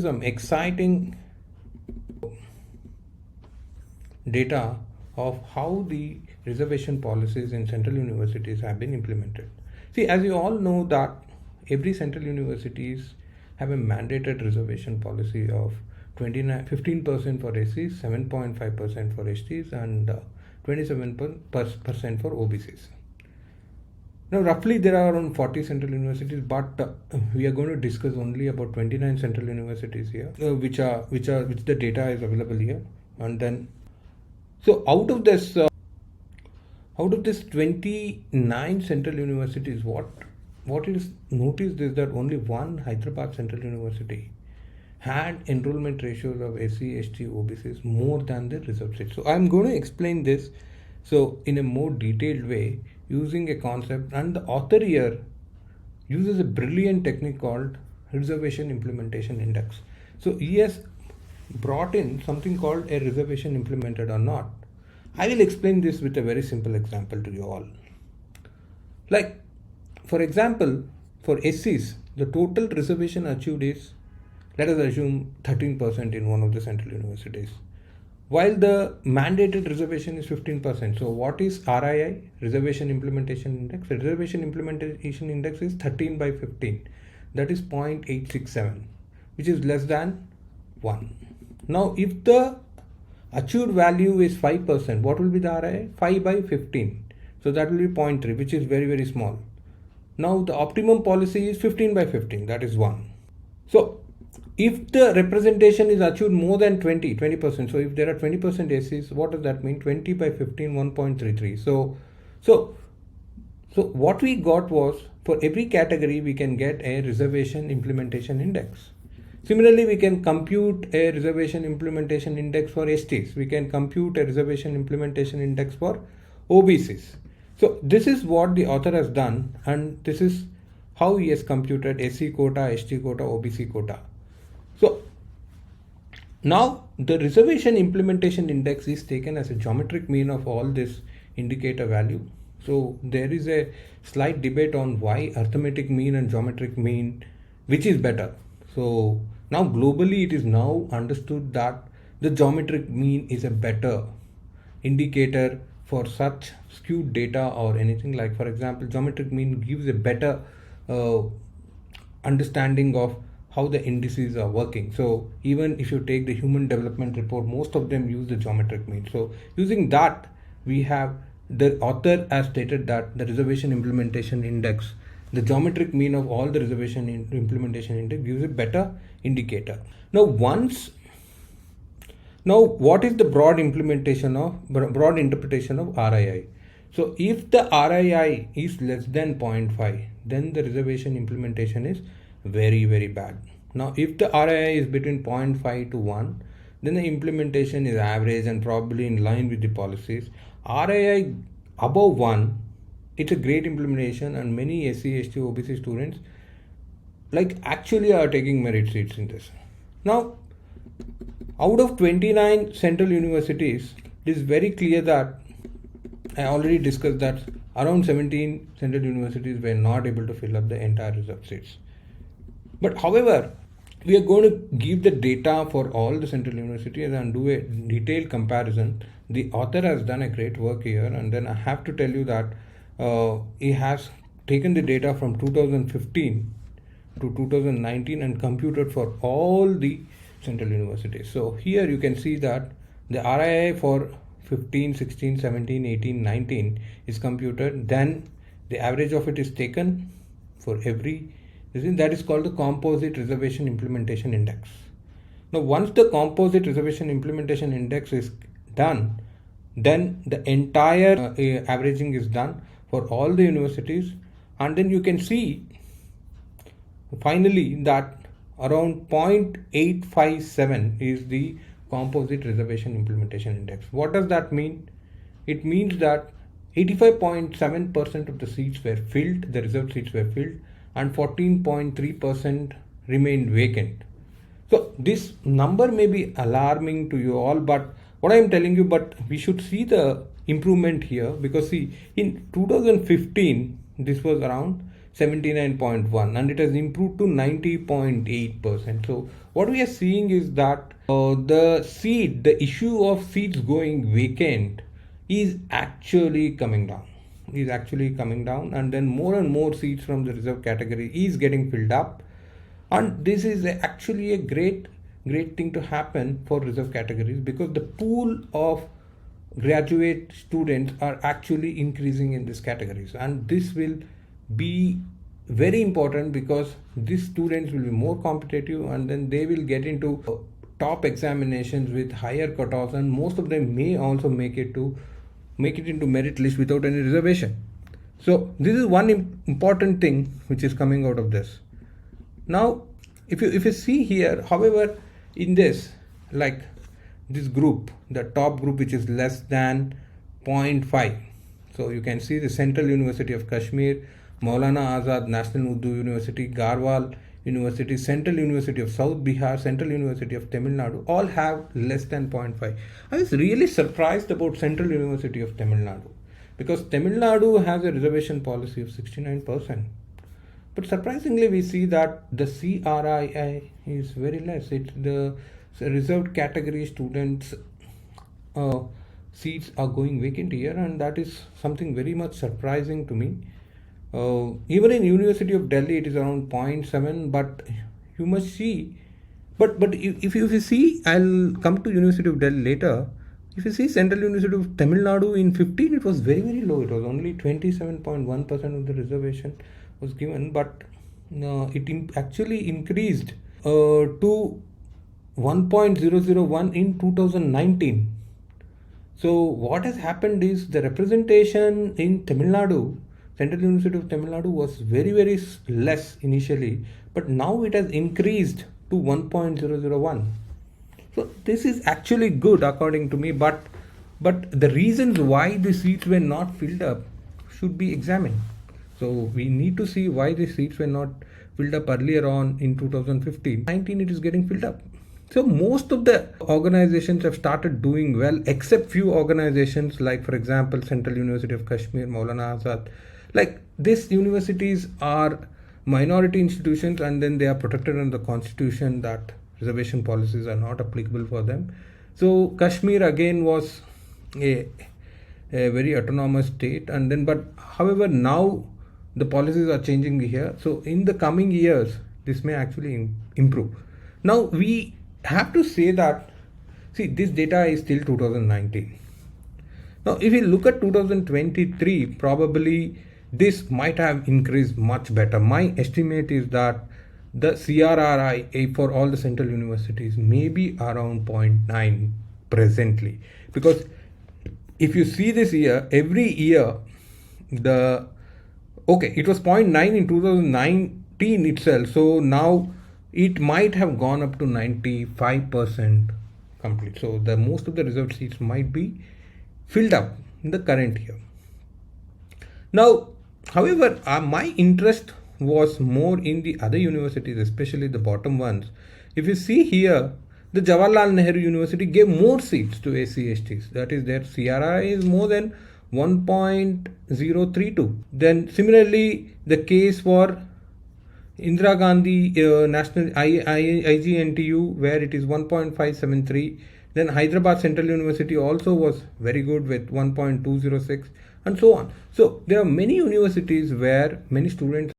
some exciting data of how the reservation policies in central universities have been implemented. See, as you all know that every central universities have a mandated reservation policy of 15% for SCs, 7.5% for STs, and 27% for OBCs. Now, roughly there are around 40 central universities, but we are going to discuss only about 29 central universities here, which the data is available here. And then, so out of this 29 central universities, what is noticed is that only one Hyderabad Central University had enrollment ratios of SC, ST, OBCs more than the reserved seats. So I'm going to explain this in a more detailed way using a concept, and the author here uses a brilliant technique called Reservation Implementation Index. So he has brought in something called a reservation implemented or not. I will explain this with a very simple example to you all. Like, for example, for SCs, the total reservation achieved is, let us assume, 13% in one of the central universities, while the mandated reservation is 15%. So what is RII, Reservation Implementation Index? The Reservation Implementation Index is 13 by 15. That is 0.867, which is less than 1. Now, if the achieved value is 5%, what will be the RII? 5 by 15. So that will be 0.3, which is very, very small. Now, the optimum policy is 15 by 15, that is 1. So, if the representation is achieved more than 20%, so if there are 20% SCs, what does that mean? 20 by 15, 1.33. So what we got was, for every category, we can get a reservation implementation index. Similarly, we can compute a reservation implementation index for STs. We can compute a reservation implementation index for OBCs. So this is what the author has done, and this is how he has computed SC quota, ST quota, OBC quota. So now the reservation implementation index is taken as a geometric mean of all this indicator value. So there is a slight debate on why arithmetic mean and geometric mean, which is better. So now globally it is now understood that the geometric mean is a better indicator for such skewed data or anything. Like, for example, geometric mean gives a better understanding of how the indices are working. So even if you take the human development report, most of them use the geometric mean. So using that, we have, the author has stated that the reservation implementation index, the geometric mean of all the reservation implementation index, gives a better indicator. Now what is the broad interpretation of RII? So if the RII is less than 0.5, then the reservation implementation is very, very bad. Now, if the RII is between 0.5 to 1, then the implementation is average and probably in line with the policies. RII above 1, it's a great implementation, and many SC, ST, OBC students actually are taking merit seats in this. Now, out of 29 central universities, it is very clear that I already discussed that around 17 central universities were not able to fill up the entire reserved seats. But however, we are going to give the data for all the central universities and do a detailed comparison. The author has done a great work here, and then I have to tell you that he has taken the data from 2015 to 2019 and computed for all the central universities. So here you can see that the RII for 15, 16, 17, 18, 19 is computed. Then the average of it is taken for every, that is called the composite reservation implementation index. Now, once the composite reservation implementation index is done, then the entire averaging is done for all the universities, and then you can see finally that around 0.857 is the composite reservation implementation index. What does that mean? It means that 85.7% of the seats were filled, the reserved seats were filled, and 14.3% remained vacant. So this number may be alarming to you all, but what I am telling you, but we should see the improvement here, because see, in 2015 this was around 79.1, and it has improved to 90.8%. So what we are seeing is that the issue of seats going vacant is actually coming down. And then more and more seats from the reserve category is getting filled up, and this is actually a great thing to happen for reserve categories, because the pool of graduate students are actually increasing in these categories, and this will be very important because these students will be more competitive, and then they will get into top examinations with higher cutoffs, and most of them may also make it into merit list without any reservation. So this is one important thing which is coming out of this. Now if you see here, however, in this, like this group, the top group, which is less than 0.5, so you can see the Central University of Kashmir, Maulana Azad National Urdu University, Garhwal University, Central University of South Bihar, Central University of Tamil Nadu, all have less than 0.5. I was really surprised about Central University of Tamil Nadu, because Tamil Nadu has a reservation policy of 69%. But surprisingly, we see that the CRII is very less. It's the reserved category students seats are going vacant here, and that is something very much surprising to me. Even in University of Delhi, it is around 0.7, but you must see. But if you see, I'll come to University of Delhi later. If you see Central University of Tamil Nadu in 15, it was very, very low. It was only 27.1% of the reservation was given, but it actually increased to 1.001 in 2019. So what has happened is the representation in Tamil Nadu, Central University of Tamil Nadu, was very, very less initially, but now it has increased to 1.001. So this is actually good according to me, but the reasons why the seats were not filled up should be examined. So we need to see why the seats were not filled up earlier on in 2015. 19, it is getting filled up. So most of the organizations have started doing well, except few organizations like, for example, Central University of Kashmir, Maulana Azad. Like, these universities are minority institutions, and then they are protected under the constitution that reservation policies are not applicable for them. So Kashmir again was a very autonomous state, and then but however now the policies are changing here. So in the coming years, this may actually improve. Now we have to say that, see, this data is still 2019. Now if you look at 2023, probably this might have increased much better. My estimate is that the CRRI for all the central universities may be around 0.9 presently, because if you see this year, every year it was 0.9 in 2019 itself, so now it might have gone up to 95% complete. So the most of the reserved seats might be filled up in the current year. Now, however, my interest was more in the other universities, especially the bottom ones. If you see here, the Jawaharlal Nehru University gave more seats to SC/STs. That is, their CRI is more than 1.032. Then similarly, the case for Indira Gandhi National IGNTU, where it is 1.573. Then Hyderabad Central University also was very good with 1.206, and so on. So there are many universities where many students